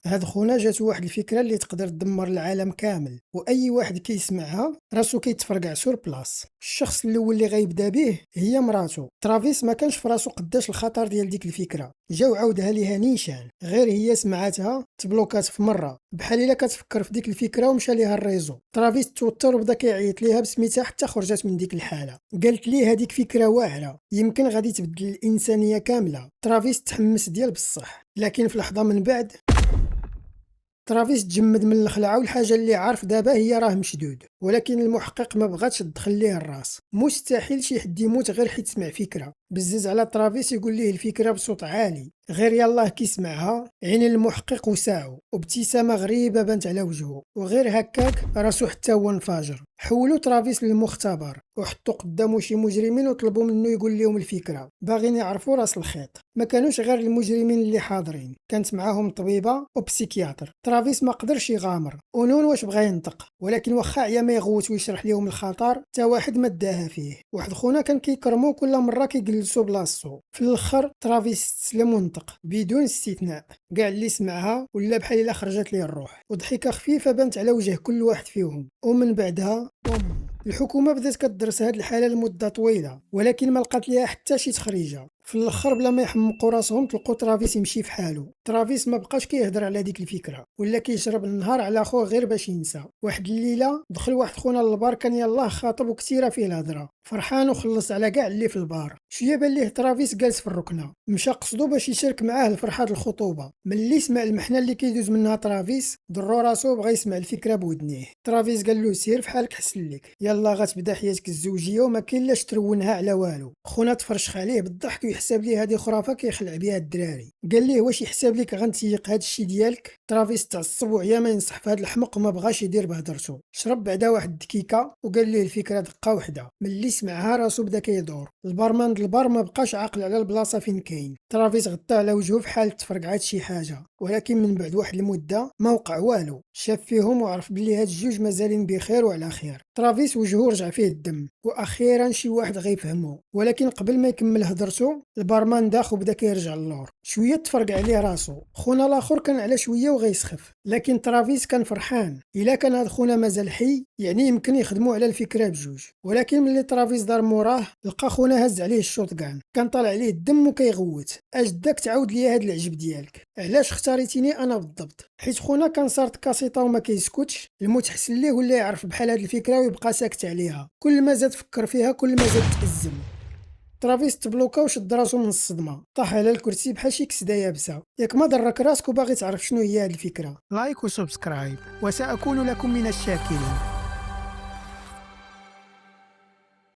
هاد خونا جاتو واحد الفكرة اللي تقدر تدمر العالم كامل، وأي واحد كيسمعها راسو كيتفرقع سور بلاص. الشخص الأول اللي غيبدا به هي مراتو. ترافيس ما كانش في راسو قداش الخطر ديال ديك الفكرة، جا وعاودها ليها نيشان، غير هي سمعتها تبلوكات في مرة، بحال الا كتفكر في ديك الفكرة ومشى ليها الريزو. ترافيس توتر وبدا كيعيط ليها بسميتها حتى خرجت من ديك الحالة. قالت ليه هذيك فكرة واعرة، يمكن غادي تبدل الإنسانية كاملة. ترافيس تحمس ديال بصح، لكن في لحظة من بعد ترافيس تجمد من الخلعة، والحاجة اللي عارف دابا هي راه مشدود. ولكن المحقق ما بغاتش تدخل ليه الراس. مستحيل شي حد يموت غير حيت سمع فكرة. بزز على ترافيس يقول ليه الفكرة بصوت عالي، غير يلاه كيسمعها عين المحقق وساعو، وابتسامة غريبة بانت على وجهه، وغير هكاك راسو حتى هو انفجر. حولوا ترافيس للمختبر وحطوا قدامه شي مجرمين وطلبوا منه يقول لهم الفكرة، باغيين يعرفوا راس الخيط. ما كانوش غير المجرمين اللي حاضرين، كانت معاهم طبيبة وبسيكياتر. ترافيس ما قدرش يغامر، ونون واش بغى ينطق، ولكن واخا عيا ما يغوت ويشرح لهم الخطر تا واحد ما داها فيه. واحد خونا كان كيكرمو كل مرة كيجلسو بلاصتو. في الاخر ترافيس استسلم ونطق بدون استثناء. كاع اللي سمعها ولا بحال الا خرجت ليه الروح، وضحكة خفيفة بانت على وجه كل واحد فيهم. ومن بعدها الحكومة بدات كدرس هاد الحالة لمدة طويلة، ولكن ما لقات ليها حتى شي تخريجة. في الاخر بلا ما يحمقوا راسهم تلقوا ترافيس يمشي في حاله. ترافيس ما بقاش كيهضر على ديك الفكرة، ولا كيشرب النهار على خوه غير باش ينسى. واحد الليلة دخل واحد خونا للبار، كان يلاه خاطب وكثيرة فيه الهضرة، فرحان وخلص على كاع اللي في البار. شويه بان ليه ترافيس جالس في الركنه، مشى قصدو باش يشارك معاه الفرحه د الخطوبه. ملي سمع المحنه اللي كيدوز منها ترافيس ضرو راسو بغى يسمع الفكره بودنيه. ترافيس قال له سير فحالك حسن لك، يلا غتبدا حياتك الزوجيه وما كاين لاش ترونها على والو. خونا تفرشخ عليه بالضحك ويحسب ليه هذه خرافه كيخلع بها الدراري. قال ليه واش يحسب لك غنتيق هذا الشيء ديالك؟ ترافيس تعصب وعيا ما ينصح في هذا الحمق وما بغاش يدير بهضرته. شرب بعدا واحد الدقيقه وقال ليه الفكره دقه وحده. ملي سمعها راسو بدا كيدور. البارمان د البار ما بقاش عاقل على البلاصه فين كاين. ترافيس غطى على وجهه في حال تفرقعات شي حاجه، ولكن من بعد واحد المده ما وقع والو. شاف فيهم وعرف بلي هاد الجوج مازالين بخير وعلى خير. ترافيس وجهه رجع فيه الدم، واخيرا شي واحد غيفهمو. ولكن قبل ما يكمل هضرته البارمان داخ وبدا كيرجع للور. شويه تفرقع عليه راسو. خونا الاخر كان على شويه وغيسخف، لكن ترافيس كان فرحان. الا كان هاد خونا مازال حي يعني يمكن يخدموا على الفكره بجوج. ولكن ملي ترافيس دار موراه لقى خونا هز عليه الشوط كان طالع عليه الدم وكيغوت. اش داك تعاود لي هاد العجب ديالك؟ علاش اختاريتيني انا بالضبط؟ حيت خونا كان صارت كاسيطه وما كيسكتش. الموت حسن ليه ولا يعرف بحال هاد الفكره ويبقى ساكت عليها. كل ما زاد فكر فيها كل ما زاد تأزم. ترافيس تبلوكا وشد راسو من الصدمه، طاح على الكرسي بحال شي كسده يابسه. ياك ما ضرك راسك وباغي تعرف شنو هي هاد الفكره؟ لايك وسبسكرايب وسأكون لكم من الشاكرين.